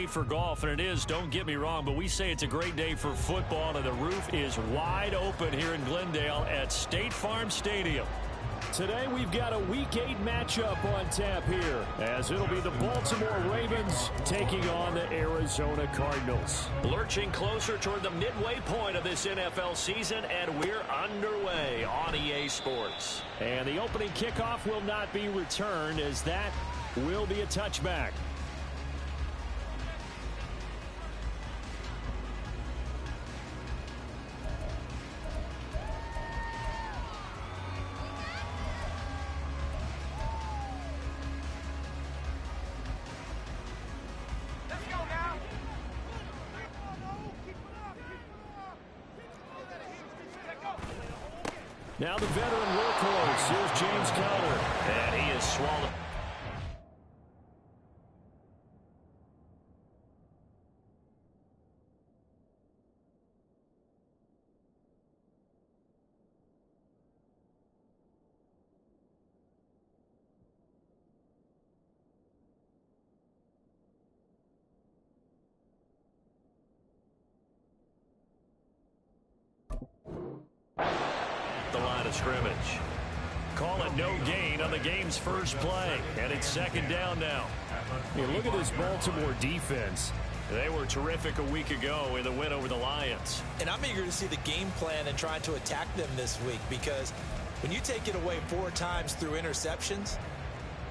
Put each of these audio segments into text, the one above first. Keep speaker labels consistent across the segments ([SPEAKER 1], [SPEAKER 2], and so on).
[SPEAKER 1] day for golf, and it is, don't get me wrong, but we say it's a great day for football, and the roof is wide open here in Glendale at State Farm Stadium.
[SPEAKER 2] Today we've got a Week 8 matchup on tap here, as it'll be the Baltimore Ravens taking on the Arizona Cardinals.
[SPEAKER 1] Lurching closer toward the midway point of this NFL season, and we're underway on EA Sports.
[SPEAKER 2] And the opening kickoff will not be returned, as that will be a touchback. Now the veteran workhorse, here's James Conner.
[SPEAKER 1] And he is swallowed. The line of scrimmage. Call it no gain on the game's first play, and it's second down now.
[SPEAKER 2] Hey, look at this Baltimore defense.
[SPEAKER 1] They were terrific a week ago in the win over the Lions.
[SPEAKER 3] And I'm eager to see the game plan and trying to attack them this week, because when you take it away 4 times through interceptions,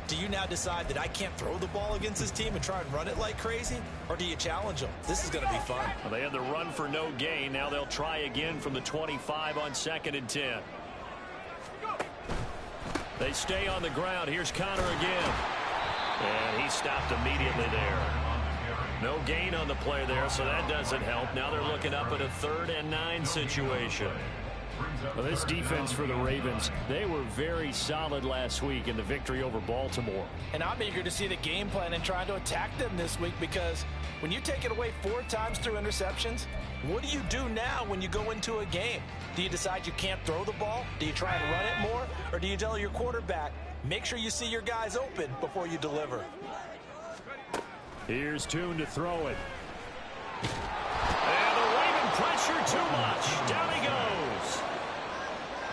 [SPEAKER 3] do you now decide that I can't throw the ball against this team and try and run it like crazy? Or do you challenge them? This is going to be fun.
[SPEAKER 1] Well, they had the run for no gain. Now they'll try again from the 25 on 2nd and 10. They stay on the ground. Here's Conner again. And he stopped immediately there. No gain on the play there, so that doesn't help. Now they're looking up at a 3rd and 9 situation.
[SPEAKER 2] Well, this defense for the Ravens, they were very solid last week in the victory over Baltimore.
[SPEAKER 3] And I'm eager to see the game plan and trying to attack them this week, because when you take it away 4 times through interceptions, what do you do now when you go into a game? Do you decide you can't throw the ball? Do you try and run it more? Or do you tell your quarterback, make sure you see your guys open before you deliver?
[SPEAKER 2] Here's Tune to throw it.
[SPEAKER 1] And the Raven pressure too much. Down he goes.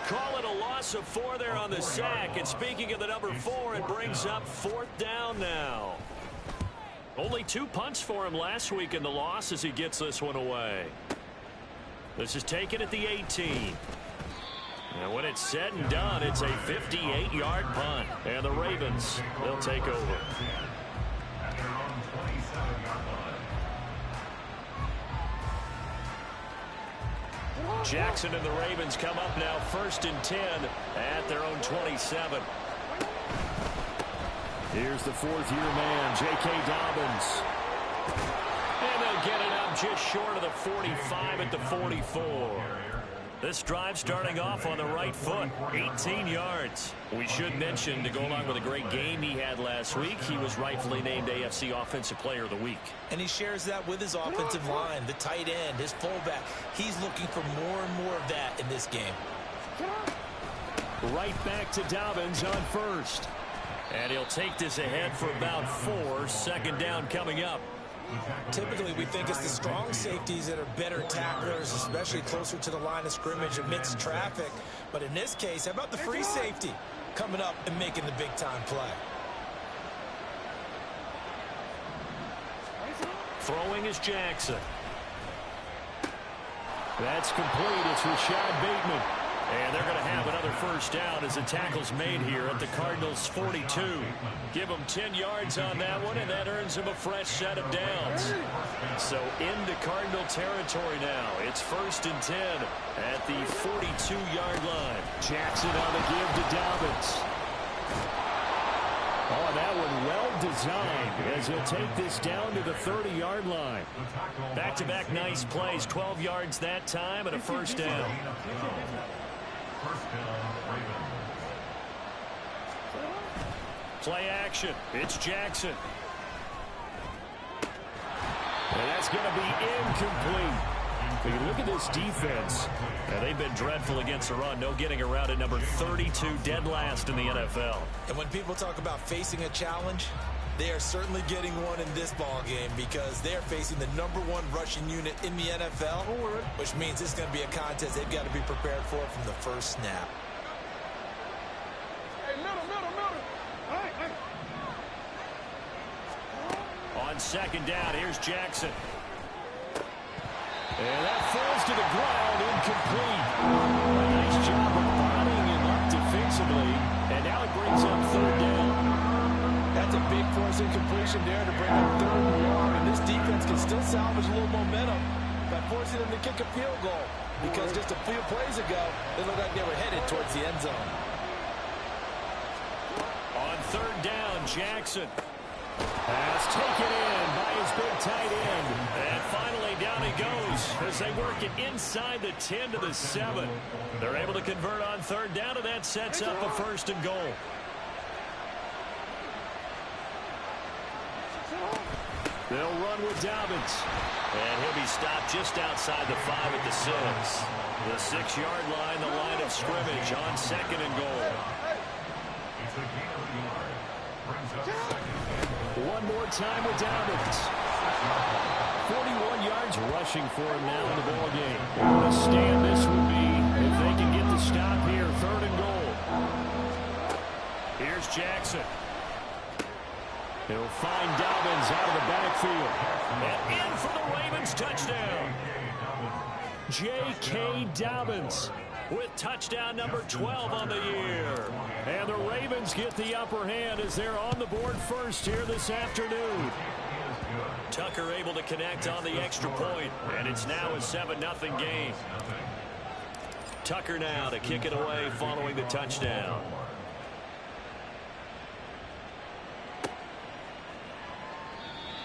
[SPEAKER 1] Call it a loss of 4 there on the sack. And speaking of the number 4, it brings up 4th down now. Only 2 punts for him last week in the loss as he gets this one away. This is taken at the 18. And when it's said and done, it's a 58-yard punt. And the Ravens, they'll take over. Jackson and the Ravens come up now 1st and 10 at their own 27.
[SPEAKER 2] Here's the 4th-year man, J.K. Dobbins.
[SPEAKER 1] And they'll get it up just short of the 45 at the 44. This drive starting off on the right foot, 18 yards. We should mention, to go along with a great game he had last week, he was rightfully named AFC Offensive Player of the Week.
[SPEAKER 3] And he shares that with his offensive line, the tight end, his fullback. He's looking for more and more of that in this game.
[SPEAKER 2] Right back to Dobbins on 1st.
[SPEAKER 1] And he'll take this ahead for about 4. 2nd down coming up.
[SPEAKER 3] Typically, we think it's the strong safeties that are better tacklers, especially closer to the line of scrimmage amidst traffic. But in this case, how about the free safety coming up and making the big-time play?
[SPEAKER 1] Throwing is Jackson.
[SPEAKER 2] That's complete. It's Rashad Bateman.
[SPEAKER 1] And they're going to have another 1st down as the tackle's made here at the Cardinals' 42. Give them 10 yards on that one, and that earns them a fresh set of downs. So into Cardinal territory now. It's 1st and 10 at the 42-yard line.
[SPEAKER 2] Jackson on the give to Dobbins. Oh, that one well designed as he'll take this down to the 30-yard line.
[SPEAKER 1] Back-to-back nice plays, 12 yards that time and a 1st down. Play action. It's Jackson.
[SPEAKER 2] And that's going to be incomplete. But you look at this defense.
[SPEAKER 1] Yeah, they've been dreadful against the run. No getting around at number 32, dead last in the NFL.
[SPEAKER 3] And when people talk about facing a challenge, They are certainly getting one in this ball game because they're facing the #1 rushing unit in the NFL, which means it's going to be a contest they've got to be prepared for from the first snap.
[SPEAKER 4] Hey, middle. Hey.
[SPEAKER 2] On second down, here's Jackson. And that falls to the ground, incomplete. A nice job of bodying him up defensively, and now it brings up third down.
[SPEAKER 3] That's a big force incompletion there to bring up 3rd and long, and this defense can still salvage a little momentum by forcing them to kick a field goal, because just a few plays ago, it looked like they were headed towards the end zone.
[SPEAKER 2] On third down, Jackson has taken in by his big tight end. And finally down he goes as they work it inside the 10 to the 7. They're able to convert on third down, and that sets up a 1st and goal. They'll run with Dobbins.
[SPEAKER 1] And he'll be stopped just outside the 5 at the 6. The 6-yard line, the line of scrimmage on 2nd and goal.
[SPEAKER 2] One more time with Dobbins. 41 yards rushing for him now in the ball game. What a stand this would be if they can get the stop here. 3rd and goal. Here's Jackson. He'll find Dobbins out of the backfield.
[SPEAKER 1] And in for the Ravens touchdown.
[SPEAKER 2] J.K. Dobbins with touchdown number 12 on the year. And the Ravens get the upper hand as they're on the board first here this afternoon.
[SPEAKER 1] Tucker able to connect on the extra point, and it's now a 7-0 game. Tucker now to kick it away following the touchdown.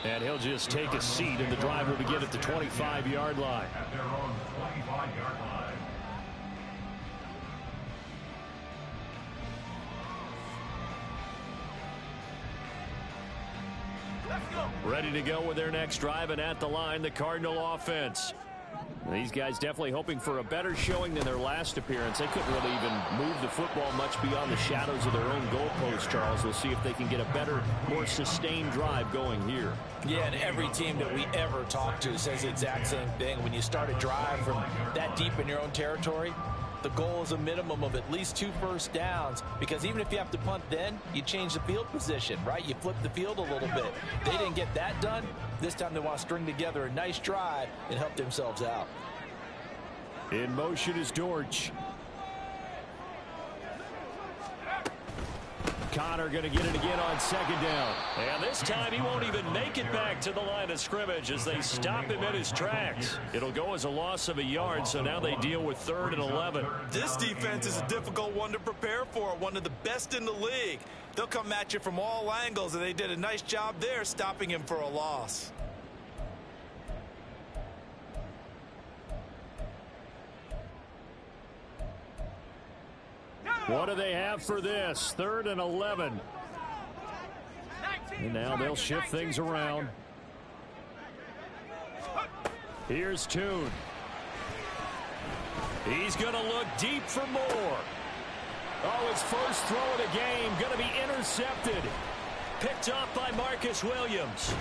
[SPEAKER 2] And he'll just take a seat, and the drive will begin at the 25-yard line.
[SPEAKER 5] At their own 25-yard line.
[SPEAKER 2] Ready to go with their next drive, and at the line, the Cardinal offense. These guys definitely hoping for a better showing than their last appearance. They couldn't really even move the football much beyond the shadows of their own goalpost, Charles. We'll see if they can get a better, more sustained drive going here.
[SPEAKER 3] Yeah, and every team that we ever talk to says the exact same thing. When you start a drive from that deep in your own territory, the goal is a minimum of at least 2 first downs, because even if you have to punt then, you change the field position, right? You flip the field a little bit. They didn't get that done. This time they want to string together a nice drive and help themselves out.
[SPEAKER 2] In motion is Dortch. Connor going to get it again on second down.
[SPEAKER 1] And this time he won't even make it back to the line of scrimmage as they stop him in his tracks. It'll go as a loss of a yard, so now they deal with 3rd and 11.
[SPEAKER 3] This defense is a difficult one to prepare for, one of the best in the league. They'll come at you from all angles, and they did a nice job there stopping him for a loss.
[SPEAKER 2] What do they have for this? 3rd and 11. And now they'll shift things around. Here's Toon.
[SPEAKER 1] He's going to look deep for more.
[SPEAKER 2] Oh, his first throw of the game going to be intercepted.
[SPEAKER 1] Picked off by Marcus Williams.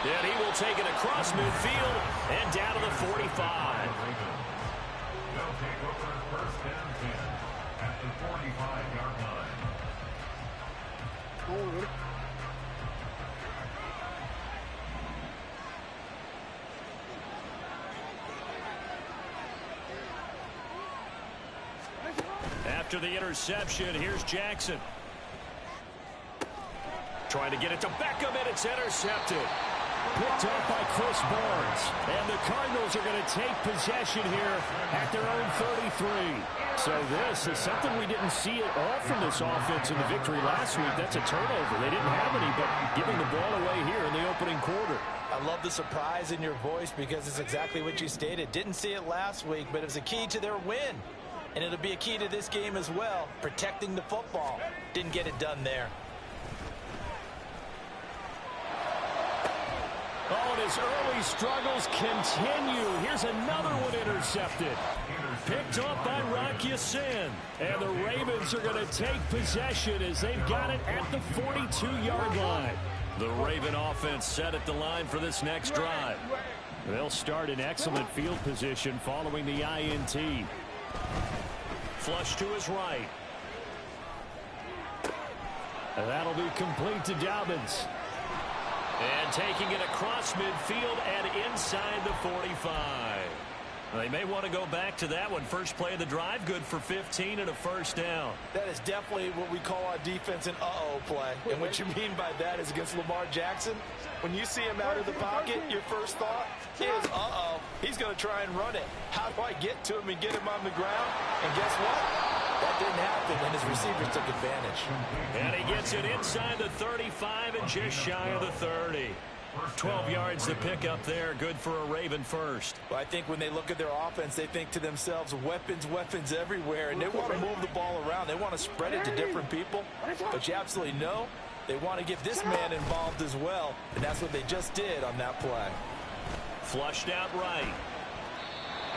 [SPEAKER 1] And he will take it across midfield and down to the 45.
[SPEAKER 5] They'll take over 1st and 10 at the 45-yard line.
[SPEAKER 1] After the interception, here's Jackson. Trying to get it to Beckham, and it's intercepted.
[SPEAKER 2] Picked up by Chris Barnes. And the Cardinals are going to take possession here at their own 33. So this is something we didn't see at all from this offense in the victory last week. That's a turnover. They didn't have any, but giving the ball away here in the opening quarter.
[SPEAKER 3] I love the surprise in your voice because it's exactly what you stated. Didn't see it last week, but it was a key to their win. And it'll be a key to this game as well, protecting the football. Didn't get it done there.
[SPEAKER 2] Oh, and his early struggles continue. Here's another one intercepted. Picked off by Rock Ya-Sin. And the Ravens are going to take possession as they've got it at the 42-yard line. The Raven offense set at the line for this next drive. They'll start in excellent field position following the INT.
[SPEAKER 1] Flush to his right.
[SPEAKER 2] And that'll be complete to Dobbins.
[SPEAKER 1] And taking it across midfield and inside the 45. They may want to go back to that one. First play of the drive, good for 15 and a first down.
[SPEAKER 3] That is definitely what we call on defense an uh-oh play. And what you mean by that is against Lamar Jackson, when you see him out of the pocket, your first thought is, uh-oh, he's going to try and run it. How do I get to him and get him on the ground? And guess what? That didn't happen, and his receivers took advantage.
[SPEAKER 1] And he gets it inside the 35 and just shy of the 30. 12 yards to pick up there. Good for a Raven first.
[SPEAKER 3] Well, I think when they look at their offense, they think to themselves, weapons, weapons everywhere. And they want to move the ball around. They want to spread it to different people. But you absolutely know they want to get this man involved as well. And that's what they just did on that play.
[SPEAKER 1] Flushed out right.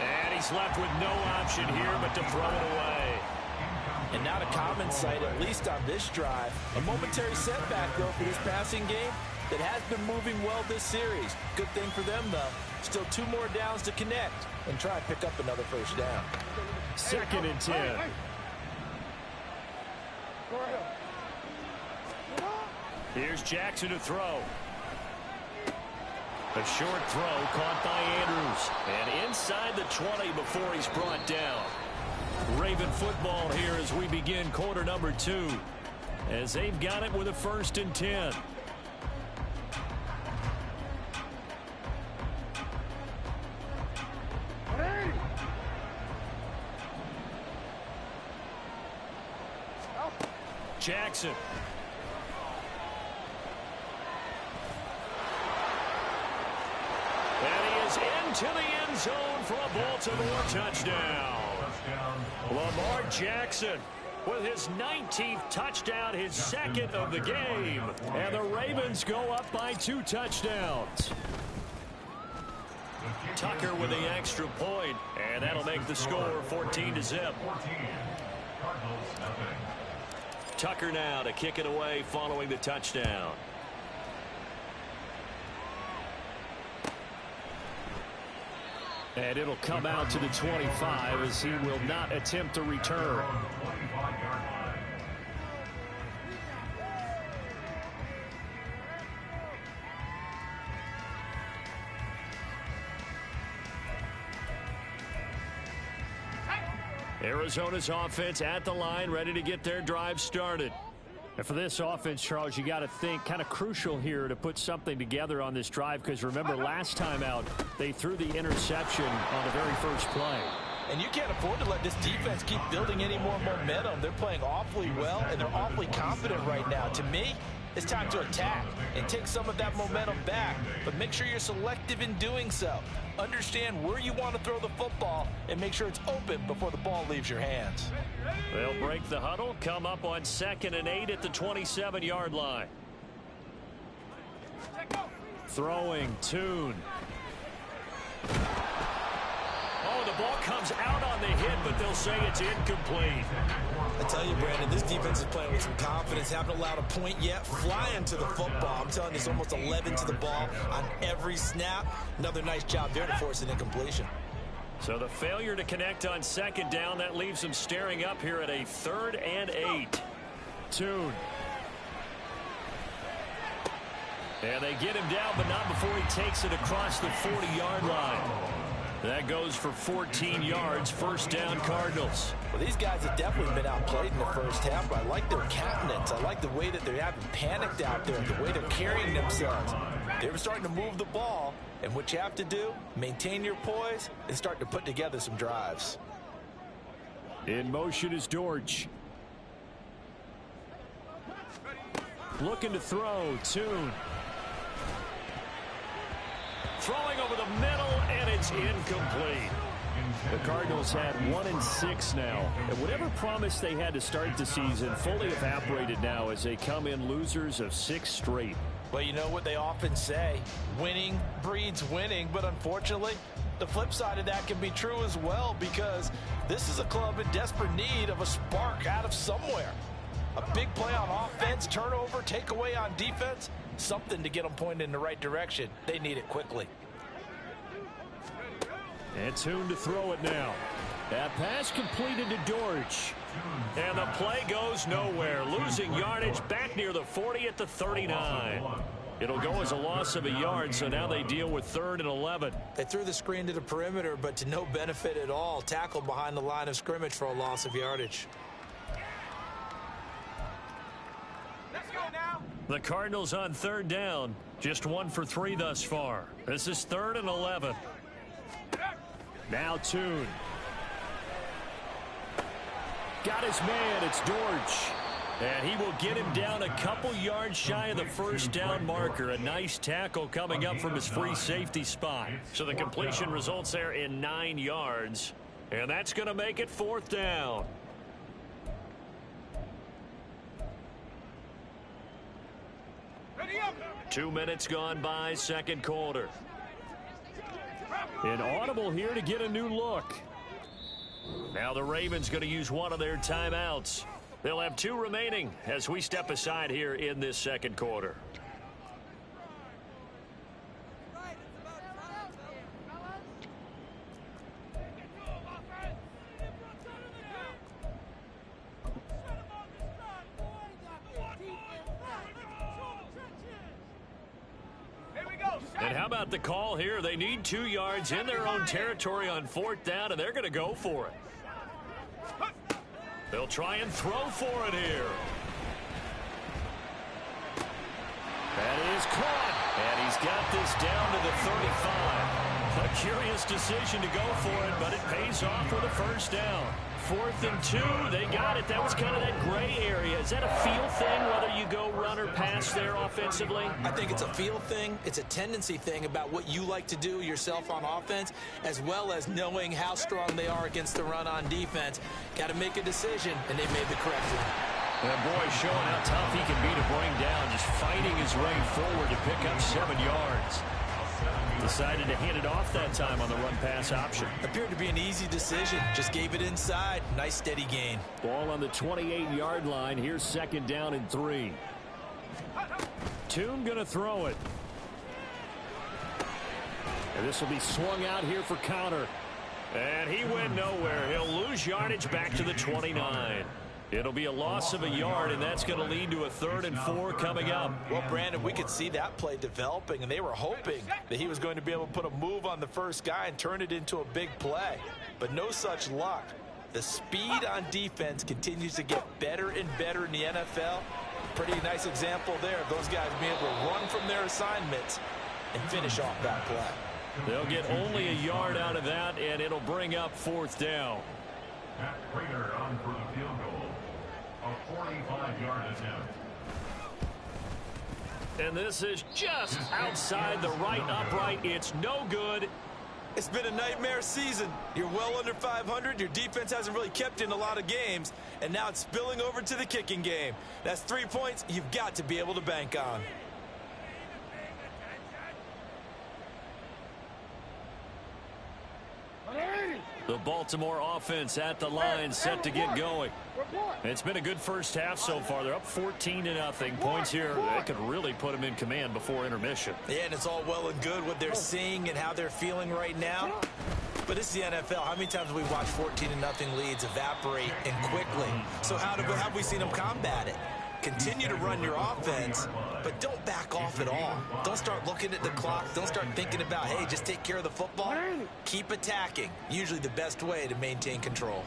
[SPEAKER 1] And he's left with no option here but to throw it away.
[SPEAKER 3] And not a common sight, at least on this drive. A momentary setback, though, for this passing game that has been moving well this series. Good thing for them, though. Still 2 more downs to connect and try and pick up another first down.
[SPEAKER 2] 2nd and 10.
[SPEAKER 1] Here's Jackson to throw. A short throw caught by Andrews. And inside the 20 before he's brought down. Raven football here as we begin quarter number 2. As they've got it with a 1st and 10. Jackson. And he is into the end zone for a Baltimore touchdown. Lamar Jackson with his 19th touchdown, his 2nd of the game. And the Ravens go up by 2 touchdowns. Tucker with the extra point, and that'll make the score 14-0. Tucker now to kick it away following the touchdown.
[SPEAKER 2] And it'll come out to the 25 as he will not attempt to return. Arizona's offense at the line, ready to get their drive started. And for this offense, Charles, you got to think kind of crucial here to put something together on this drive, because remember last time out they threw the interception on the very first play.
[SPEAKER 3] And you can't afford to let this defense keep building any more momentum. They're playing awfully well, and they're awfully confident right now. To me, it's time to attack and take some of that momentum back, but make sure you're selective in doing so. Understand where you want to throw the football and make sure it's open before the ball leaves your hands.
[SPEAKER 1] They'll break the huddle, come up on 2nd and 8 at the 27-yard line. Throwing, Tune. Oh, the ball comes out on the hit, but they'll say it's incomplete.
[SPEAKER 3] I tell you, Brandon, this defense is playing with some confidence. Haven't allowed a point yet. Flying to the football. I'm telling you, it's almost 11 to the ball on every snap. Another nice job there to force an incompletion.
[SPEAKER 1] So the failure to connect on 2nd down, that leaves them staring up here at a 3rd and 8.
[SPEAKER 2] Tune.
[SPEAKER 1] And they get him down, but not before he takes it across the 40-yard line. That goes for 14 yards, 1st down Cardinals.
[SPEAKER 3] Well, these guys have definitely been outplayed in the first half, but I like their countenance. I like the way that they haven't panicked out there, the way they're carrying themselves. They were starting to move the ball, and what you have to do, maintain your poise and start to put together some drives.
[SPEAKER 2] In motion is Dortch. Looking to throw, Tune.
[SPEAKER 1] Throwing over the middle, and it's incomplete.
[SPEAKER 2] The Cardinals had 1-6 now. And whatever promise they had to start the season fully evaporated now as they come in losers of 6 straight.
[SPEAKER 3] Well, you know what they often say, winning breeds winning, but unfortunately, the flip side of that can be true as well, because this is a club in desperate need of a spark out of somewhere. A big play on offense, turnover, takeaway on defense, something to get them pointed in the right direction. They need it quickly.
[SPEAKER 2] And Toon to throw it now. That pass completed to Dortch.
[SPEAKER 1] And the play goes nowhere. Losing yardage back near the 40 at the 39. It'll go as a loss of a yard, so now they deal with 3rd and 11.
[SPEAKER 3] They threw the screen to the perimeter, but to no benefit at all. Tackled behind the line of scrimmage for a loss of yardage.
[SPEAKER 4] Let's go now.
[SPEAKER 1] The Cardinals on 3rd down. Just 1 for 3 thus far. This is 3rd and 11.
[SPEAKER 2] Now Toon. Got his man. It's Dortch.
[SPEAKER 1] And he will get him down a couple yards shy of the first down marker. A nice tackle coming up from his free safety spot. So the completion results there in 9 yards. And that's going to make it 4th down.
[SPEAKER 4] Ready up.
[SPEAKER 1] 2 minutes gone by, 2nd quarter.
[SPEAKER 2] An audible here to get a new look.
[SPEAKER 1] Now the Ravens going to use one of their timeouts. They'll have 2 remaining as we step aside here in this 2nd quarter. And how about the call here? They need 2 yards in their own territory on 4th down, and they're going to go for it. They'll try and throw for it here. That is caught. And he's got this down to the 35. A curious decision to go for it, but it pays off with a first down. 4th and 2, they got it. That was kind of that gray area. Is that a feel thing, whether you go run or pass there offensively?
[SPEAKER 3] I think it's a feel thing. It's a tendency thing about what you like to do yourself on offense, as well as knowing how strong they are against the run on defense. Got to make a decision, and they made the correct one.
[SPEAKER 1] And boy, showing how tough he can be to bring down, just fighting his way forward to pick up 7 yards. Decided to hand it off that time on the run-pass option.
[SPEAKER 3] Appeared to be an easy decision. Just gave it inside. Nice, steady gain.
[SPEAKER 2] Ball on the 28-yard line. Here's 2nd down and 3. Toon going to throw it. And this will be swung out here for counter.
[SPEAKER 1] And he went nowhere. He'll lose yardage back to the 29. It'll be a loss of a yard, and that's going to lead to a 3rd and 4 coming up.
[SPEAKER 3] Well, Brandon, we could see that play developing, and they were hoping that he was going to be able to put a move on the first guy and turn it into a big play. But no such luck. The speed on defense continues to get better and better in the NFL. Pretty nice example there of those guys being able to run from their assignments and finish off that play.
[SPEAKER 1] They'll get only a yard out of that, and it'll bring up 4th down.
[SPEAKER 5] Matt Prater on for the field goal. A 45-yard attempt.
[SPEAKER 1] And this is just outside the right upright. It's no good.
[SPEAKER 3] It's been a nightmare season. You're well under 500. Your defense hasn't really kept in a lot of games. And now it's spilling over to the kicking game. That's 3 points you've got to be able to bank on.
[SPEAKER 1] The Baltimore offense at the line, set to get going. It's been a good first half so far. They're up 14-0. Points here that could really put them in command before intermission.
[SPEAKER 3] Yeah, and it's all well and good what they're seeing and how they're feeling right now. But this is the NFL. How many times have we watched 14-0 leads evaporate and quickly? So how have we seen them combat it? Continue to run your offense, but don't back off at all. Don't start looking at the clock. Don't start thinking about, hey, just take care of the football. Keep attacking. Usually the best way to maintain control.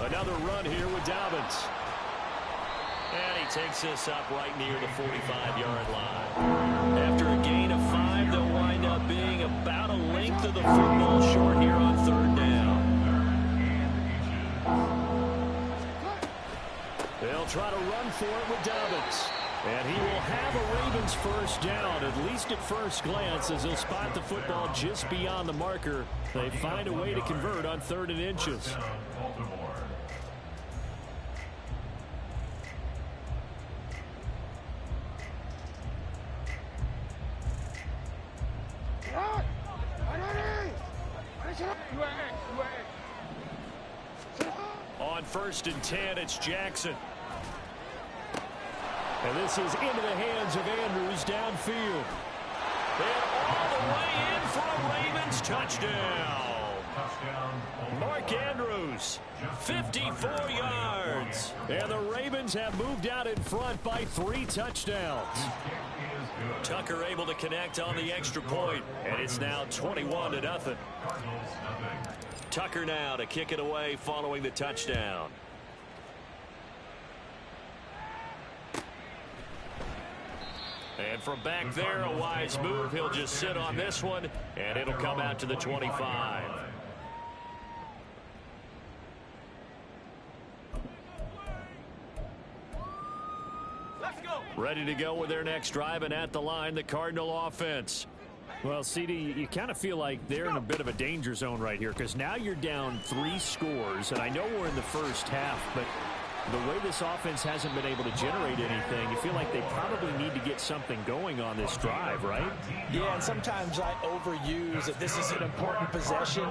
[SPEAKER 1] Another run here with Dobbins. And he takes this up right near the 45-yard line. After a gain of 5, they'll wind up being about a length of the football short here on 3rd down. They'll try to run for it with Dobbins. And he will have a Ravens first down, at least at first glance, as they'll spot the football just beyond the marker. They find a way to convert on 3rd and inches. On 1st and 10, it's Jackson.
[SPEAKER 2] And this is into the hands of Andrews downfield. And all the way in for a Ravens touchdown. Mark Andrews, 54 yards. And the Ravens have moved out in front by 3 touchdowns.
[SPEAKER 1] Tucker able to connect on the extra point, and it's now 21-0. Tucker now to kick it away following the touchdown. And from back there, a wise move. He'll just sit on this one, and it'll come out to the 25. Ready to go with their next drive, and at the line, the Cardinal offense.
[SPEAKER 2] Well, CD, you kind of feel like they're in a bit of a danger zone right here because now you're down 3 scores, and I know we're in the first half, but the way this offense hasn't been able to generate anything, you feel like they probably need to get something going on this drive, right?
[SPEAKER 3] Yeah, and sometimes I overuse that this is an important possession.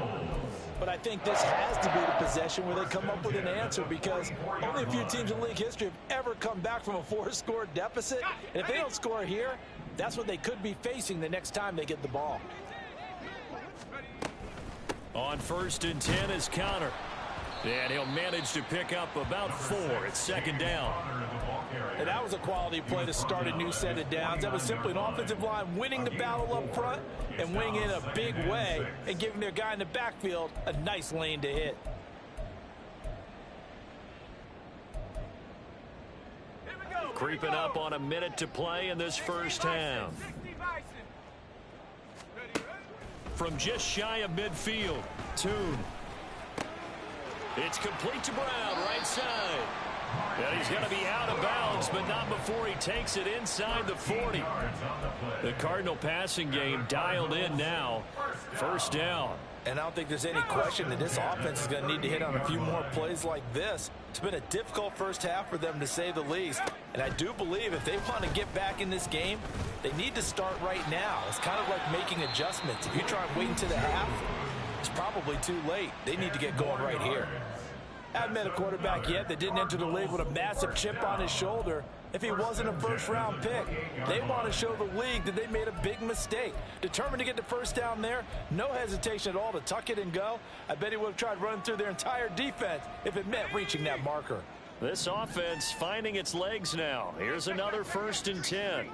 [SPEAKER 3] But I think this has to be the possession where they come up with an answer because only a few teams in league history have ever come back from a 4-score deficit. And if they don't score here, that's what they could be facing the next time they get the ball.
[SPEAKER 1] On 1st and 10 is Connor. And he'll manage to pick up about 4. It's 2nd down.
[SPEAKER 3] And that was a quality play to start a new set of downs. That was simply an offensive line winning the battle up front and winning in a big way and giving their guy in the backfield a nice lane to hit.
[SPEAKER 1] Creeping up on a minute to play in this first half. From just shy of midfield, Toon. It's complete to Brown, right side. And he's going to be out of bounds, but not before he takes it inside the 40. The Cardinal passing game dialed in now. 1st down.
[SPEAKER 3] And I don't think there's any question that this offense is going to need to hit on a few more plays like this. It's been a difficult first half for them, to say the least. And I do believe if they want to get back in this game, they need to start right now. It's kind of like making adjustments. If you try and wait until the half, it's probably too late. They need to get going right here. I haven't met a quarterback yet that didn't enter the league with a massive chip on his shoulder if he wasn't a first-round pick. They want to show the league that they made a big mistake. Determined to get the first down there, no hesitation at all to tuck it and go. I bet he would have tried running through their entire defense if it meant reaching that marker.
[SPEAKER 1] This offense finding its legs now. Here's another 1st and 10.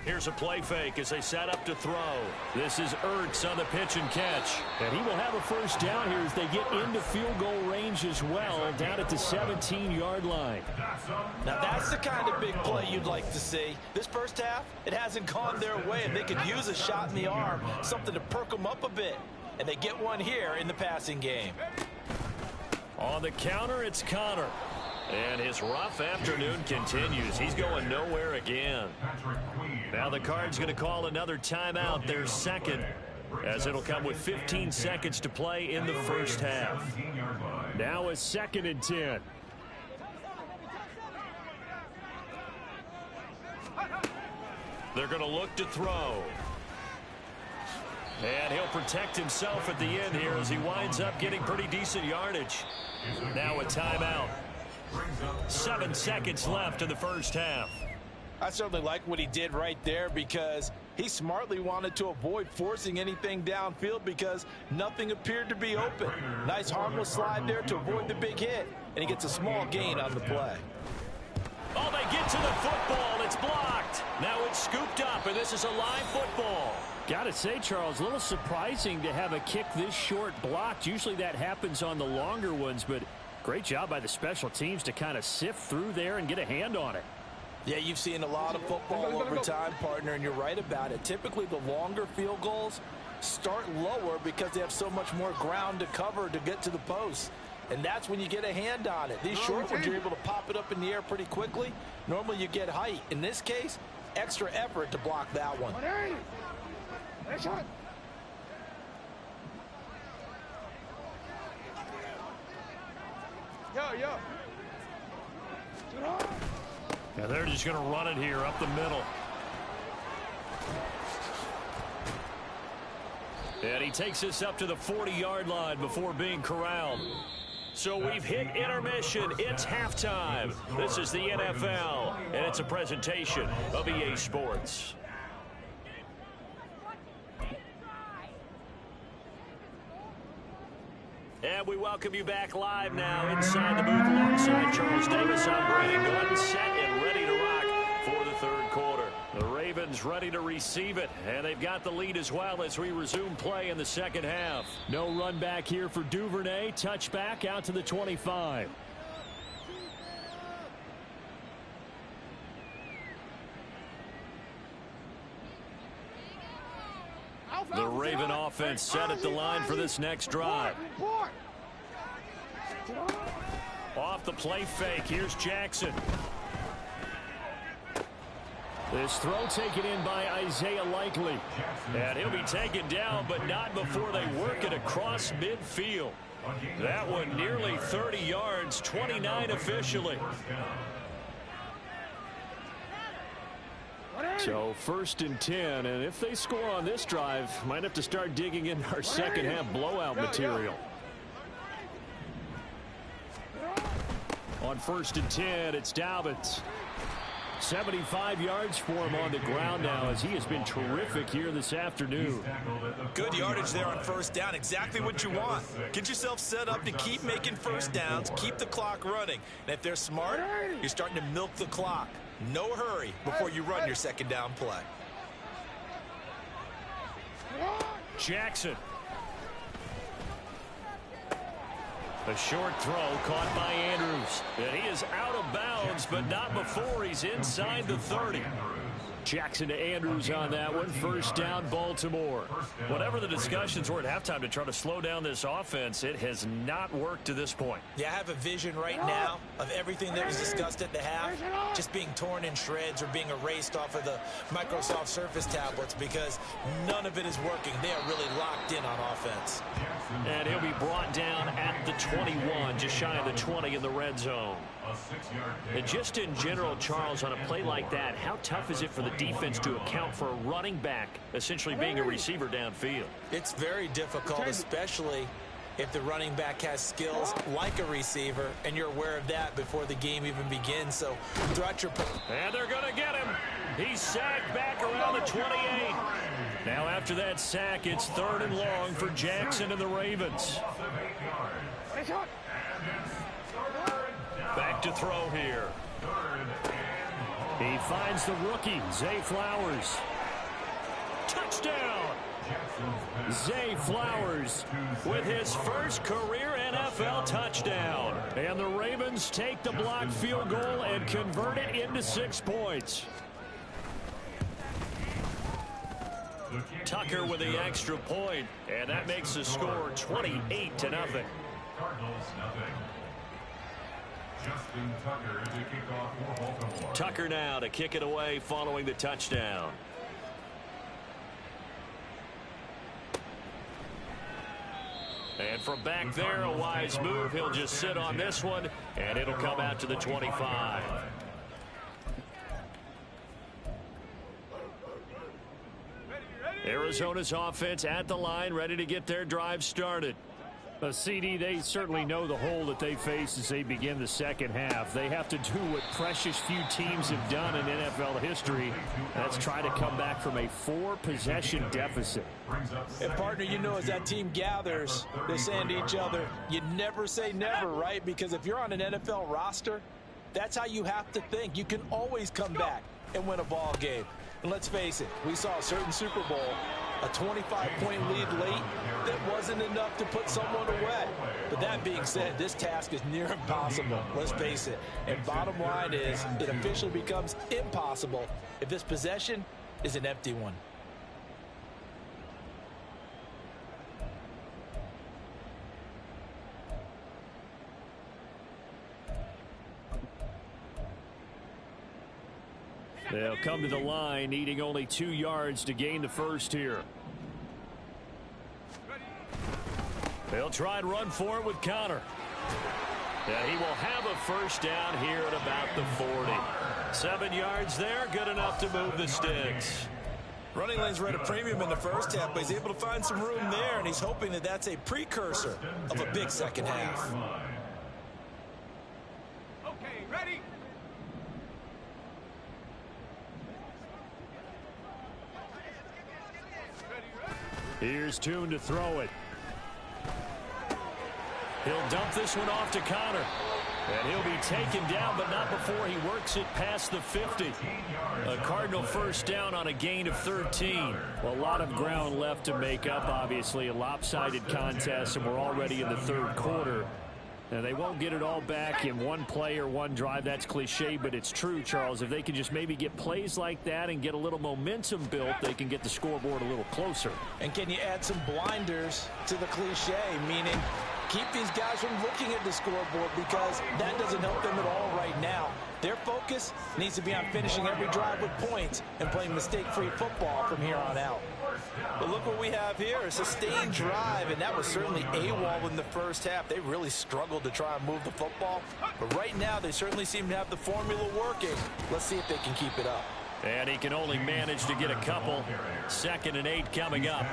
[SPEAKER 1] Here's a play fake as they set up to throw. This is Ertz on the pitch and catch.
[SPEAKER 2] And he will have a first down here as they get into field goal range as well, down at the 17-yard line.
[SPEAKER 3] Now that's the kind of big play you'd like to see. This first half, it hasn't gone their way, and they could use a shot in the arm, something to perk them up a bit. And they get one here in the passing game.
[SPEAKER 1] On the counter, it's Connor. And his rough afternoon continues. He's going nowhere again. Now the Cards going to call another timeout, their 2nd, as it'll come with 15 seconds to play in the first half.
[SPEAKER 2] Now a 2nd and 10.
[SPEAKER 1] They're going to look to throw. And he'll protect himself at the end here as he winds up getting pretty decent yardage. Now a timeout. 7 seconds left in the first half.
[SPEAKER 3] I certainly like what he did right there because he smartly wanted to avoid forcing anything downfield because nothing appeared to be open. Nice harmless slide there to avoid the big hit, and he gets a small gain on the play.
[SPEAKER 1] Oh, they get to the football. It's blocked. Now it's scooped up, and this is a live football.
[SPEAKER 2] Got to say, Charles, a little surprising to have a kick this short blocked. Usually that happens on the longer ones, but great job by the special teams to kind of sift through there and get a hand on it.
[SPEAKER 3] Yeah, you've seen a lot of football over time, partner, and you're right about it. Typically, the longer field goals start lower because they have so much more ground to cover to get to the post. And that's when you get a hand on it. These short ones, you're able to pop it up in the air pretty quickly. Normally, you get height. In this case, extra effort to block that one.
[SPEAKER 4] Yo.
[SPEAKER 1] Yeah, they're just going to run it here up the middle. And he takes this up to the 40-yard line before being corralled. So we've hit intermission. It's halftime. This is the NFL, and it's a presentation of EA Sports. And we welcome you back live now inside the booth alongside Charles Davis. I'm Brandon Gordon, set and ready to rock for the third quarter. The Ravens ready to receive it, and they've got the lead as well as we resume play in the second half.
[SPEAKER 2] No run back here for Duvernay. Touchback out to the 25. The Raven offense set at the line for this next drive. Off the play fake, here's Jackson. This throw taken in by Isaiah Likely. And he'll be taken down, but not before they work it across midfield. That one nearly 30 yards, 29 officially. So 1st and 10, and if they score on this drive, might have to start digging in our second half blowout material. On 1st and 10, it's Dobbins. 75 yards for him on the ground now as he has been terrific here this afternoon.
[SPEAKER 3] Good yardage there on 1st down. Exactly what you want. Get yourself set up to keep making 1st downs, keep the clock running. And if they're smart, you're starting to milk the clock. No hurry before you run your 2nd down play.
[SPEAKER 2] Jackson. A short throw caught by Andrews. And he is out of bounds, but not before he's inside the 30. Jackson to Andrews on that one. 1st down, Baltimore. Whatever the discussions were at halftime to try to slow down this offense, it has not worked to this point.
[SPEAKER 3] Yeah, I have a vision right now of everything that was discussed at the half just being torn in shreds or being erased off of the Microsoft Surface tablets because none of it is working. They are really locked in on offense.
[SPEAKER 1] And he'll be brought down at the 21, just shy of the 20 in the red zone. And just in general, Charles, on a play like that, how tough is it for the defense to account for a running back essentially being a receiver downfield?
[SPEAKER 3] It's very difficult, especially if the running back has skills like a receiver, and you're aware of that before the game even begins. So throughout your...
[SPEAKER 1] And they're going to get him. He's sacked back around the 28.
[SPEAKER 2] Now after that sack, it's 3rd and long for Jackson and the Ravens.
[SPEAKER 1] Back to throw here.
[SPEAKER 2] He finds the rookie, Zay Flowers.
[SPEAKER 1] Touchdown!
[SPEAKER 2] Zay Flowers
[SPEAKER 1] with his first career NFL touchdown.
[SPEAKER 2] And the Ravens take the blocked field goal and convert it into 6 points.
[SPEAKER 1] Tucker with the extra point, and that makes the score 28-0.
[SPEAKER 5] Cardinals nothing. Justin Tucker to kick off for Baltimore.
[SPEAKER 1] Tucker now to kick it away following the touchdown. And from back there, a wise move. He'll just sit on this one, and it'll come out to the 25. Arizona's offense at the line, ready to get their drive started.
[SPEAKER 2] CD, they certainly know the hole that they face as they begin the second half. They have to do what precious few teams have done in NFL history. That's try to come back from a 4-possession deficit.
[SPEAKER 3] And, partner, you know, as that team gathers, they're saying to each other, you never say never, right? Because if you're on an NFL roster, that's how you have to think. You can always come back and win a ball game. And let's face it, we saw a certain Super Bowl, a 25-point lead late that wasn't enough to put someone away. But that being said, this task is near impossible. Let's face it. And bottom line is, it officially becomes impossible if this possession is an empty one.
[SPEAKER 2] They'll come to the line, needing only 2 yards to gain the first here. They'll try and run for it with Connor.
[SPEAKER 1] Yeah, he will have a first down here at about the 40. 7 yards there, good enough to move the sticks.
[SPEAKER 3] Running lanes were at a premium in the first half, but he's able to find some room there, and he's hoping that that's a precursor of a big second half.
[SPEAKER 2] Here's Tune to throw it. He'll dump this one off to Connor. And he'll be taken down, but not before he works it past the 50. A Cardinal first down on a gain of 13. Well, a lot of ground left to make up, obviously. A lopsided contest, and we're already in the third quarter. Now, they won't get it all back in one play or one drive. That's cliche, but it's true, Charles. If they can just maybe get plays like that and get a little momentum built, they can get the scoreboard a little closer.
[SPEAKER 3] And can you add some blinders to the cliche, meaning keep these guys from looking at the scoreboard, because that doesn't help them at all right now. Their focus needs to be on finishing every drive with points and playing mistake-free football from here on out.
[SPEAKER 6] But look what we have here, a sustained drive, and that was certainly AWOL in the first half. They really struggled to try and move the football, but right now they certainly seem to have the formula working. Let's see if they can keep it up.
[SPEAKER 2] And he can only manage to get a couple. 2nd and 8 coming up.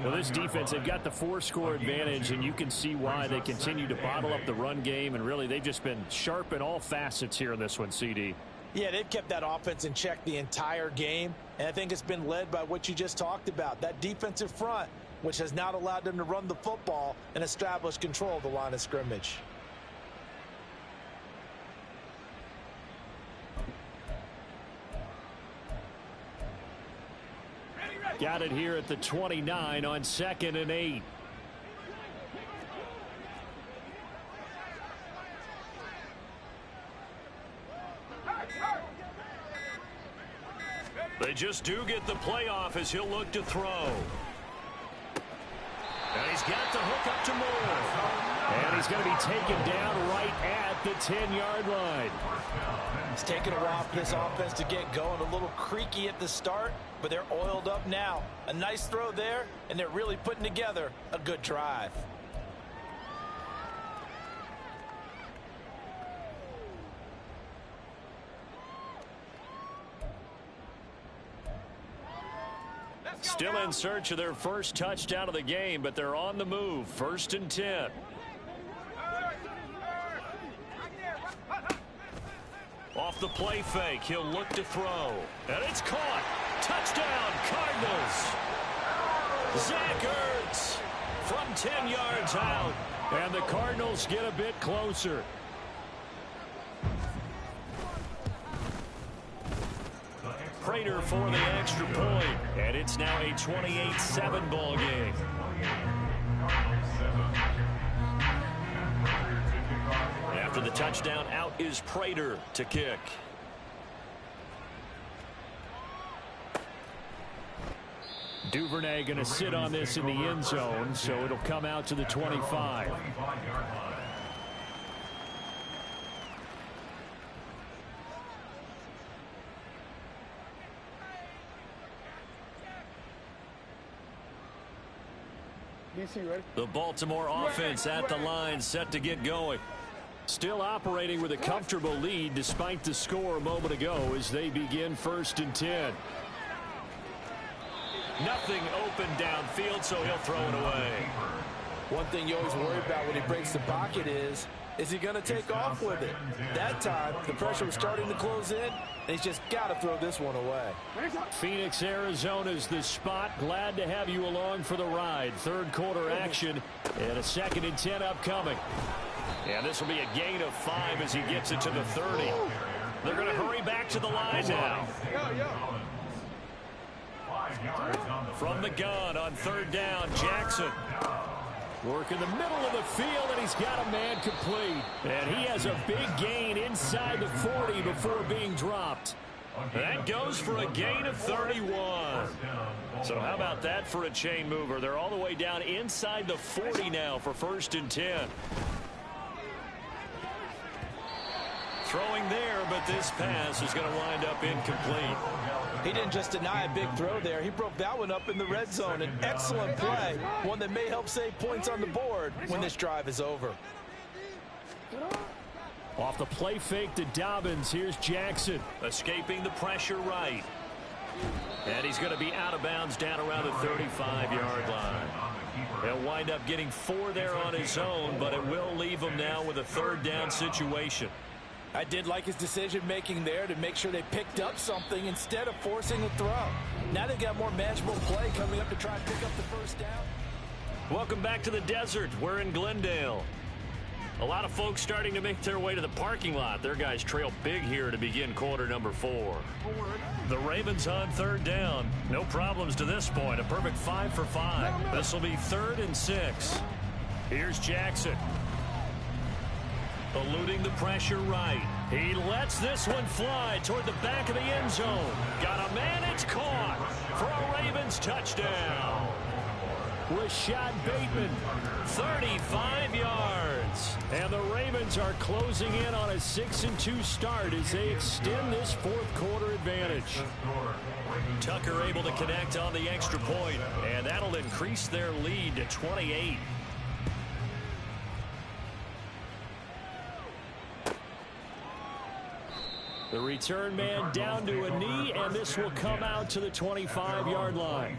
[SPEAKER 2] Well, this defense, they've got the 4-score advantage, and you can see why they continue to bottle up the run game, and really they've just been sharp in all facets here in this one, CD.
[SPEAKER 3] Yeah, they've kept that offense in check the entire game, and I think it's been led by what you just talked about, that defensive front, which has not allowed them to run the football and establish control of the line of scrimmage.
[SPEAKER 2] Got it here at the 29 on 2nd and 8. They just do get the playoff as he'll look to throw. And he's got the hook up to Moore. And he's going to be taken down right at the 10-yard line.
[SPEAKER 3] It's taken a while for this offense to get going, a little creaky at the start, but they're oiled up now. A nice throw there, and they're really putting together a good drive.
[SPEAKER 2] Still in search of their first touchdown of the game, but they're on the move. 1st and 10. Off the play fake, he'll look to throw. And it's caught. Touchdown, Cardinals. Zach Ertz from 10 yards out. And the Cardinals get a bit closer. Prater for the extra point. And it's now a 28-7 ball game. After the touchdown, out is Prater to kick. Duvernay going to sit on this in the end zone, so it'll come out to the 25. The Baltimore offense at the line, set to get going. Still operating with a comfortable lead despite the score a moment ago as they begin 1st and 10. Nothing open downfield, so he'll throw it away.
[SPEAKER 3] One thing you always worry about when he breaks the pocket is he going to take off with it? That time, the pressure was starting to close in, and he's just got to throw this one away.
[SPEAKER 2] Phoenix, Arizona's the spot. Glad to have you along for the ride. 3rd quarter action and a 2nd and 10 upcoming. And this will be a gain of 5 as he gets it to the 30. They're going to hurry back to the line now. From the gun on 3rd down, Jackson. Work in the middle of the field, and he's got a man complete. And he has a big gain inside the 40 before being dropped. That goes for a gain of 31. So how about that for a chain mover? They're all the way down inside the 40 now for 1st and 10. Throwing there, but this pass is going to wind up incomplete.
[SPEAKER 3] He didn't just deny a big throw there. He broke that one up in the red zone. An excellent play, one that may help save points on the board when this drive is over.
[SPEAKER 2] Off the play fake to Dobbins, here's Jackson. Escaping the pressure right. And he's going to be out of bounds down around the 35-yard line. He'll wind up getting 4 there on his own, but it will leave him now with a 3rd down situation.
[SPEAKER 6] I did like his decision-making there to make sure they picked up something instead of forcing a throw. Now they've got more manageable play coming up to try and pick up the first down.
[SPEAKER 2] Welcome back to the desert. We're in Glendale. A lot of folks starting to make their way to the parking lot. Their guys trail big here to begin quarter number 4. The Ravens on third down. No problems to this point. A perfect 5 for 5. This will be 3rd and 6. Here's Jackson. Eluding the pressure right. He lets this one fly toward the back of the end zone. Got a man, it's caught for a Ravens touchdown. Rashad Bateman, 35 yards. And the Ravens are closing in on a 6-2 start as they extend this fourth quarter advantage.
[SPEAKER 1] Tucker able to connect on the extra point, and that'll increase their lead to 28.
[SPEAKER 2] The return man down to a knee, and this will come out to the 25-yard line.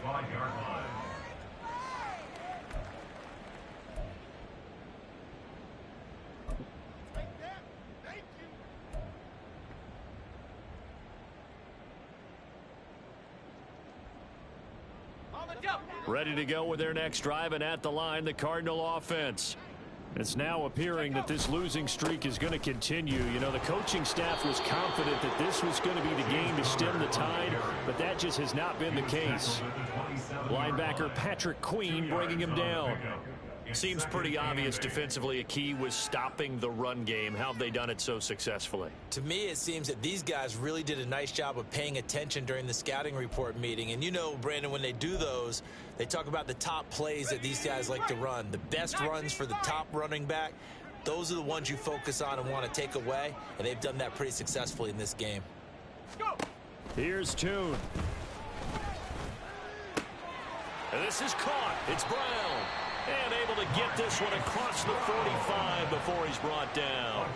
[SPEAKER 1] Ready to go with their next drive, and at the line, the Cardinal offense.
[SPEAKER 2] It's now appearing that this losing streak is going to continue. You know, the coaching staff was confident that this was going to be the game to stem the tide, but that just has not been the case. Linebacker Patrick Queen bringing him down.
[SPEAKER 1] Seems pretty obvious defensively a key was stopping the run game. How have they done it so successfully?
[SPEAKER 6] To me, it seems that these guys really did a nice job of paying attention during the scouting report meeting. And you know, Brandon, when they do those, they talk about the top plays that these guys like to run. The best runs for the top running back, those are the ones you focus on and want to take away. And they've done that pretty successfully in this game.
[SPEAKER 2] Here's Tune.
[SPEAKER 1] And this is caught. It's Brown. And able to get this one across the 45 before he's brought down.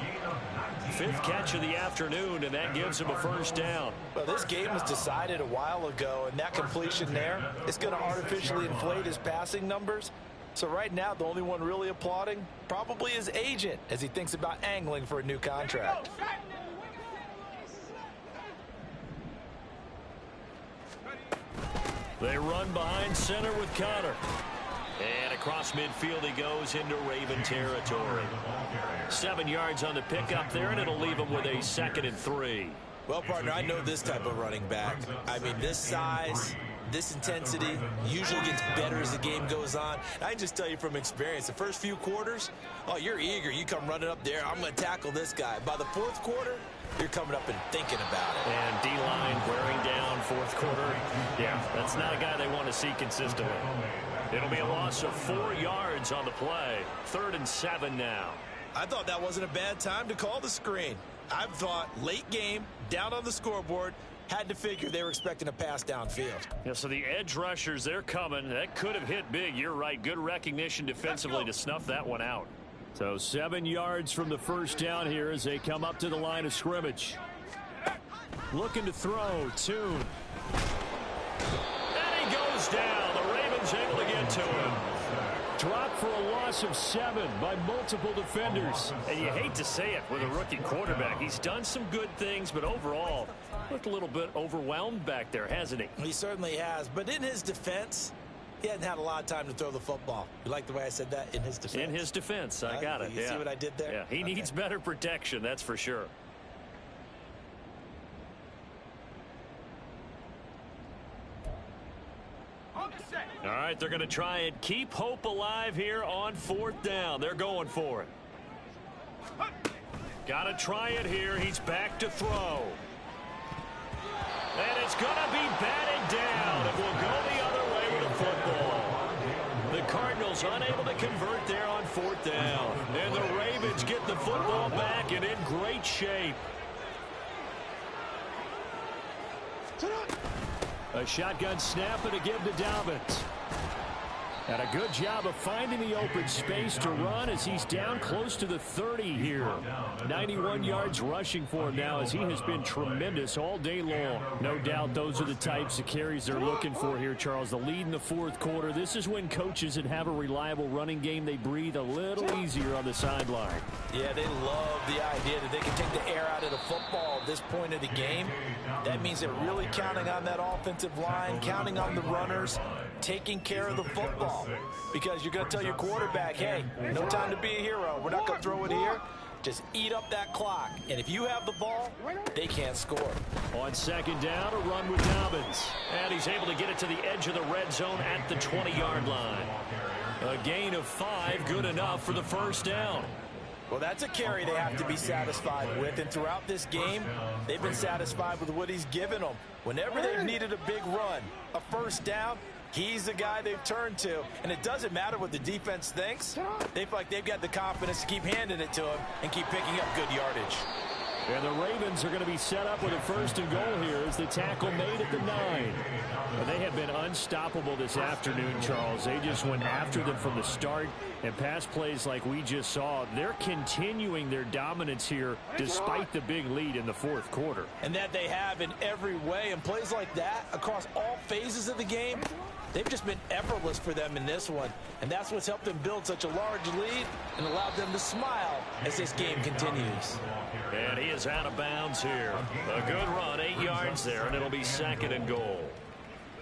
[SPEAKER 1] 5th catch of the afternoon, and that gives him a first down.
[SPEAKER 6] Well, this game was decided a while ago, and that completion there is going to artificially inflate his passing numbers. So right now, the only one really applauding probably his agent as he thinks about angling for a new contract.
[SPEAKER 1] They run behind center with Connor. And across midfield he goes into Raven territory. 7 yards on the pickup there, and it'll leave him with a 2nd and 3.
[SPEAKER 6] Well, partner, I know this type of running back. I mean, this size, this intensity usually gets better as the game goes on. I can just tell you from experience, the first few quarters, oh, you're eager. You come running up there, I'm going to tackle this guy. By the 4th quarter, you're coming up and thinking about it.
[SPEAKER 1] And D-line wearing down 4th quarter. Yeah, that's not a guy they want to see consistently. It'll be a loss of 4 yards on the play. 3rd and 7 now.
[SPEAKER 6] I thought that wasn't a bad time to call the screen. I thought late game, down on the scoreboard, had to figure they were expecting a pass downfield.
[SPEAKER 2] Yeah, so the edge rushers, they're coming. That could have hit big. You're right. Good recognition defensively to snuff that one out. So 7 yards from the first down here as they come up to the line of scrimmage. Looking to throw. Tune.
[SPEAKER 1] And he goes down. The Ravens able to get to him.
[SPEAKER 2] Dropped for a loss of 7 by multiple defenders.
[SPEAKER 1] And you hate to say it with a rookie quarterback. He's done some good things, but overall, looked a little bit overwhelmed back there, hasn't he?
[SPEAKER 6] He certainly has. But in his defense, he hadn't had a lot of time to throw the football. You like the way I said that? In his defense.
[SPEAKER 1] In his defense. I got it.
[SPEAKER 6] You see what I did there?
[SPEAKER 1] Yeah, he needs better protection, that's for sure. All right, they're going to try and keep hope alive here on 4th down. They're going for it. Got to try it here. He's back to throw. And it's going to be batted down. It will go the other way with the football. The Cardinals unable to convert there on 4th down. And the Ravens get the football back and in great shape.
[SPEAKER 2] A shotgun snap and a give to Dobbins. And a good job of finding the open space to run as he's down close to the 30 here. 91 yards rushing for him now as he has been tremendous all day long. No doubt those are the types of carries they're looking for here, Charles. The lead in the fourth quarter. This is when coaches that have a reliable running game, they breathe a little easier on the sideline.
[SPEAKER 6] Yeah, they love the idea that they can take the air out of the football at this point of the game. That means they're really counting on that offensive line, counting on the runners, taking care of the football. Because you're going to tell your quarterback, hey, no time to be a hero. We're not going to throw it here. Just eat up that clock. And if you have the ball, they can't score.
[SPEAKER 2] On second down, a run with Dobbins. And he's able to get it to the edge of the red zone at the 20-yard line. A gain of 5, good enough for the first down.
[SPEAKER 6] Well, that's a carry they have to be satisfied with. And throughout this game, they've been satisfied with what he's given them. Whenever they've needed a big run, a first down, he's the guy they've turned to. And it doesn't matter what the defense thinks. They feel like they've got the confidence to keep handing it to him and keep picking up good yardage.
[SPEAKER 2] And the Ravens are going to be set up with a first and goal here as the tackle made at the 9. Well, they have been unstoppable this afternoon, Charles. They just went after them from the start, and pass plays like we just saw, they're continuing their dominance here despite the big lead in the fourth quarter.
[SPEAKER 6] And that they have in every way, and plays like that across all phases of the game, they've just been effortless for them in this one. And that's what's helped them build such a large lead and allowed them to smile as this game continues.
[SPEAKER 1] And he is out of bounds here. A good run, 8 yards there, and it'll be second and goal.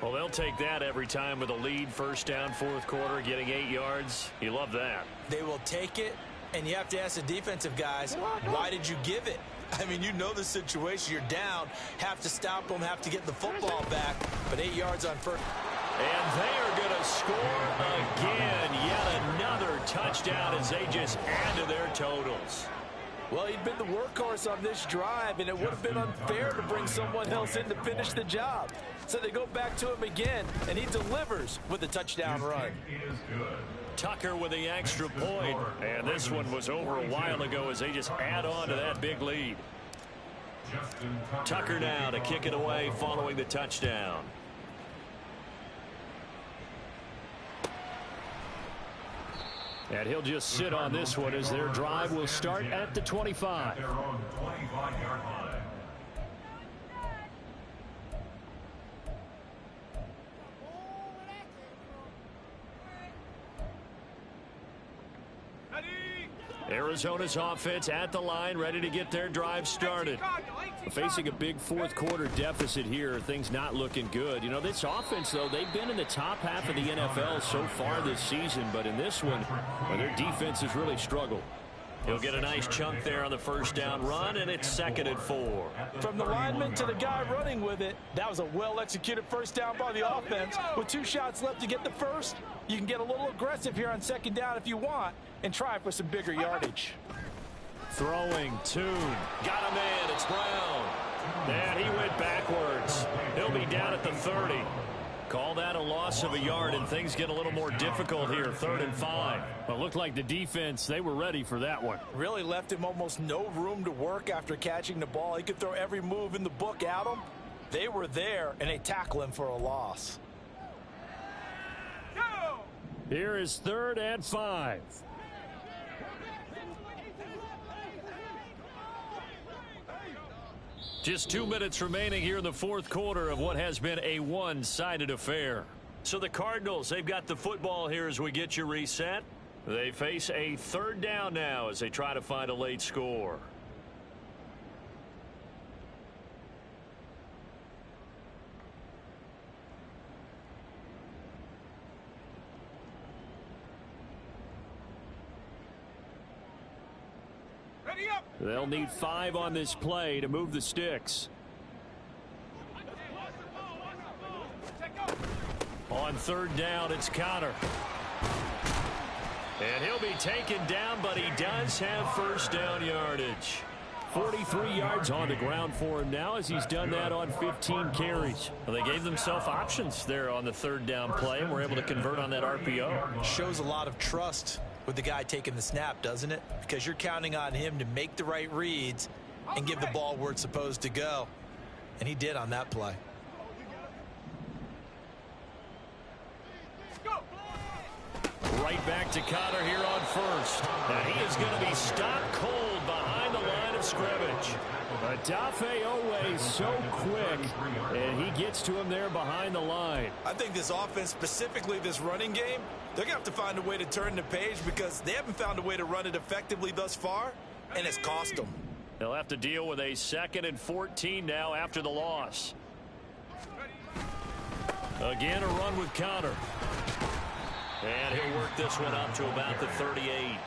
[SPEAKER 1] Well, they'll take that every time with a lead, first down, fourth quarter, getting 8 yards. You love that.
[SPEAKER 6] They will take it, and you have to ask the defensive guys, why did you give it? I mean, you know the situation. You're down, have to stop them, have to get the football back, but 8 yards on first.
[SPEAKER 1] And they are going to score again. Yet another touchdown as they just add to their totals.
[SPEAKER 6] Well, he'd been the workhorse on this drive, and it would have been unfair to bring someone else in to finish the job. So they go back to him again, and he delivers with a touchdown run.
[SPEAKER 1] Tucker with the extra point. And this one was over a while ago as they just add on to that big lead. Tucker now to kick it away following the touchdown.
[SPEAKER 2] And he'll just sit on this one as their drive will start at the 25. Arizona's offense at the line, ready to get their drive started. Facing a big fourth quarter deficit here, things not looking good. You know, this offense, though, they've been in the top half of the NFL so far this season, but in this one, well, their defense has really struggled.
[SPEAKER 1] He'll get a nice chunk there on the first down run, and it's second and 4.
[SPEAKER 6] From the lineman to the guy running with it, that was a well-executed first down by the offense. With 2 shots left to get the first, you can get a little aggressive here on second down if you want and try for some bigger yardage.
[SPEAKER 2] Throwing, Tune.
[SPEAKER 1] Got him in. It's Brown.
[SPEAKER 2] And he went backwards. He'll be down at the 30.
[SPEAKER 1] Call that a loss of a yard, and things get a little more difficult here, 3rd and 5.
[SPEAKER 2] Well, it looked like the defense, they were ready for that one.
[SPEAKER 6] Really left him almost no room to work after catching the ball. He could throw every move in the book at him. They were there, and they tackle him for a loss.
[SPEAKER 2] Here is 3rd and 5.
[SPEAKER 1] Just 2 minutes remaining here in the fourth quarter of what has been a one-sided affair. So the Cardinals, they've got the football here as we get you reset. They face a 3rd down now as they try to find a late score.
[SPEAKER 2] They'll need 5 on this play to move the sticks.
[SPEAKER 1] On 3rd down, it's Connor. And he'll be taken down, but he does have first down yardage.
[SPEAKER 2] 43 yards on the ground for him now as he's done that on 15 carries.
[SPEAKER 1] Well, they gave themselves options there on the 3rd down play and were able to convert on that RPO.
[SPEAKER 6] Shows a lot of trust with the guy taking the snap, doesn't it? Because you're counting on him to make the right reads and give the ball where it's supposed to go. And he did on that play.
[SPEAKER 2] Right back to Connor here on first. And he is going to be stopped cold behind the line of scrimmage. Adafe Owe so quick, and he gets to him there behind the line.
[SPEAKER 6] I think this offense, specifically this running game, they're going to have to find a way to turn the page because they haven't found a way to run it effectively thus far, and it's cost them.
[SPEAKER 2] They'll have to deal with a 2nd and 14 now after the loss. Again, a run with Connor. And he'll work this one up to about the 38.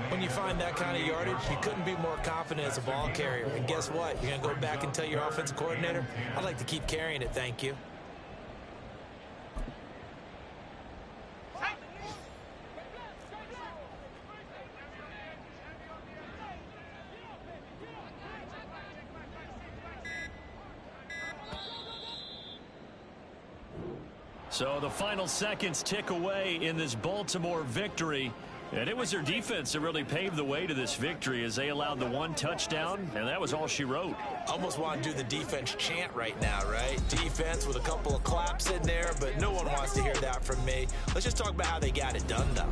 [SPEAKER 6] When you find that kind of yardage, you couldn't be more confident as a ball carrier. And guess what? You're going to go back and tell your offensive coordinator, I'd like to keep carrying it, thank you.
[SPEAKER 2] So the final seconds tick away in this Baltimore victory. And it was their defense that really paved the way to this victory as they allowed the 1 touchdown, and that was all she wrote.
[SPEAKER 6] Almost want to do the defense chant right now, right? Defense with a couple of claps in there, but no one wants to hear that from me. Let's just talk about how they got it done, though.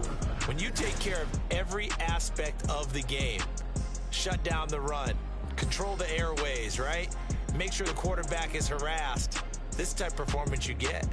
[SPEAKER 6] When you take care of every aspect of the game, shut down the run, control the airways, right? Make sure the quarterback is harassed. This type of performance you get.